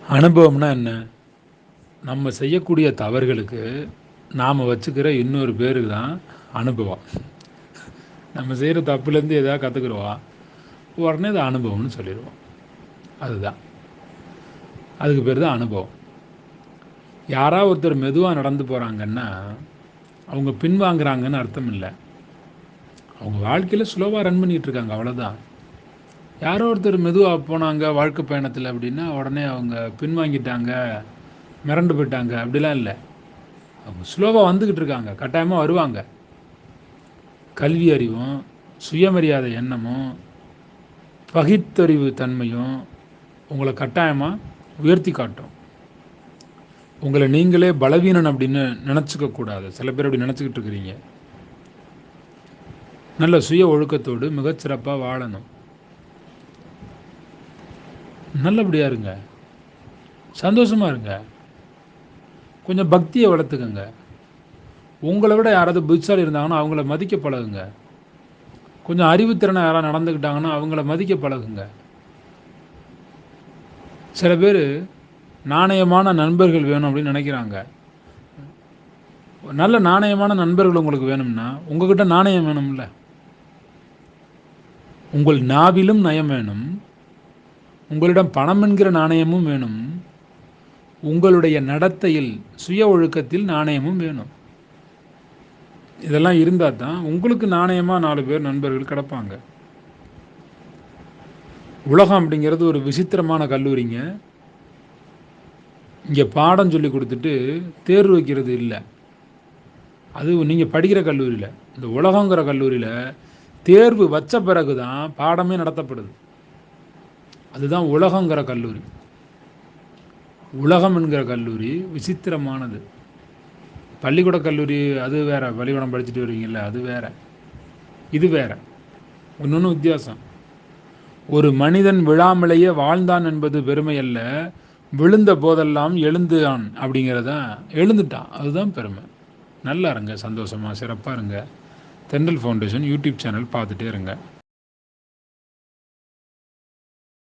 அனுபவம்னா என்ன? நம்ம செய்யக்கூடிய தவறுகளுக்கு நாம் வச்சுக்கிற இன்னொரு பேருக்கு தான் அனுபவம். நம்ம செய்கிற தப்புலேருந்து எதாவது கற்றுக்குருவோம், உடனே அது அனுபவம்னு சொல்லிடுவோம். அதுதான், அதுக்கு பேர் தான் அனுபவம். யாராவது ஒருத்தர் மெதுவாக நடந்து போகிறாங்கன்னா அவங்க பின்வாங்குறாங்கன்னு அர்த்தம் இல்லை. அவங்க வாழ்க்கையில் ஸ்லோவாக ரன் பண்ணிகிட்ருக்காங்க, அவ்வளோதான். யாரோ ஒருத்தர் மெதுவாக போனாங்க வாழ்க்கை பயணத்தில் அப்படின்னா உடனே அவங்க பின்வாங்கிட்டாங்க, மிரண்டு போயிட்டாங்க, அப்படிலாம் இல்லை. அவங்க ஸ்லோவாக வந்துக்கிட்டு இருக்காங்க, கட்டாயமாக வருவாங்க. கல்வி அறிவும், சுயமரியாதை எண்ணமும், பகுத்தறிவு தன்மையும் உங்களை கட்டாயமாக உயர்த்தி காட்டும். உங்களை நீங்களே பலவீனன் அப்படின்னு நினச்சிக்க கூடாது. சில பேர் அப்படி நினச்சிக்கிட்டு இருக்கிறீங்க. நல்ல சுய ஒழுக்கத்தோடு மிகச்சிறப்பாக வாழணும். நல்லபடியாக இருங்க, சந்தோஷமாக இருங்க, கொஞ்சம் பக்தியை வளர்த்துக்கங்க. உங்களை விட யாராவது புத்திசாலி இருந்தாங்கன்னா அவங்கள மதிக்க பழகுங்க. கொஞ்சம் அறிவுத்திறனை யாராவது நடந்துக்கிட்டாங்கன்னா அவங்கள மதிக்க பழகுங்க. சில பேர் நாணயமான நண்பர்கள் வேணும் அப்படின்னு நினைக்கிறாங்க. நல்ல நாணயமான நண்பர்கள் உங்களுக்கு வேணும்னா உங்ககிட்ட நாணயம் வேணும்ல. உங்கள் நாவிலும் நயம் வேணும், உங்களிடம் பணம் என்கிற நாணயமும் வேணும், உங்களுடைய நடத்தையில் சுய ஒழுக்கத்தில் நாணயமும் வேணும். இதெல்லாம் இருந்தால் தான் உங்களுக்கு நாணயமாக 4 பேர் நண்பர்கள் கிடப்பாங்க. உலகம் அப்படிங்கிறது ஒரு விசித்திரமான கல்லூரிங்க. இங்கே பாடம் சொல்லி கொடுத்துட்டு தேர்வு வைக்கிறது இல்லை. அது நீங்கள் படிக்கிற கல்லூரியில், இந்த உலகங்கிற கல்லூரியில் தேர்வு வச்ச பிறகு தான் பாடமே நடத்தப்படுது. அதுதான் உலகங்கிற கல்லூரி. உலகம் என்கிற கல்லூரி விசித்திரமானது. பள்ளிக்கூட கல்லூரி அது வேறு, பள்ளிக்கூடம் படிச்சுட்டு வருவீங்கள்ல அது வேறு, இது வேறு, ஒன்று வித்தியாசம். ஒரு மனிதன் விழாமலேயே வாழ்ந்தான் என்பது பெருமை அல்ல, விழுந்த போதெல்லாம் எழுந்தான் அப்படிங்கிறதான், எழுந்துட்டான், அதுதான் பெருமை. நல்லா இருங்க, சந்தோஷமாக சிறப்பாக இருங்க. தென்றல் ஃபவுண்டேஷன் யூடியூப் சேனல் பார்த்துட்டே இருங்க.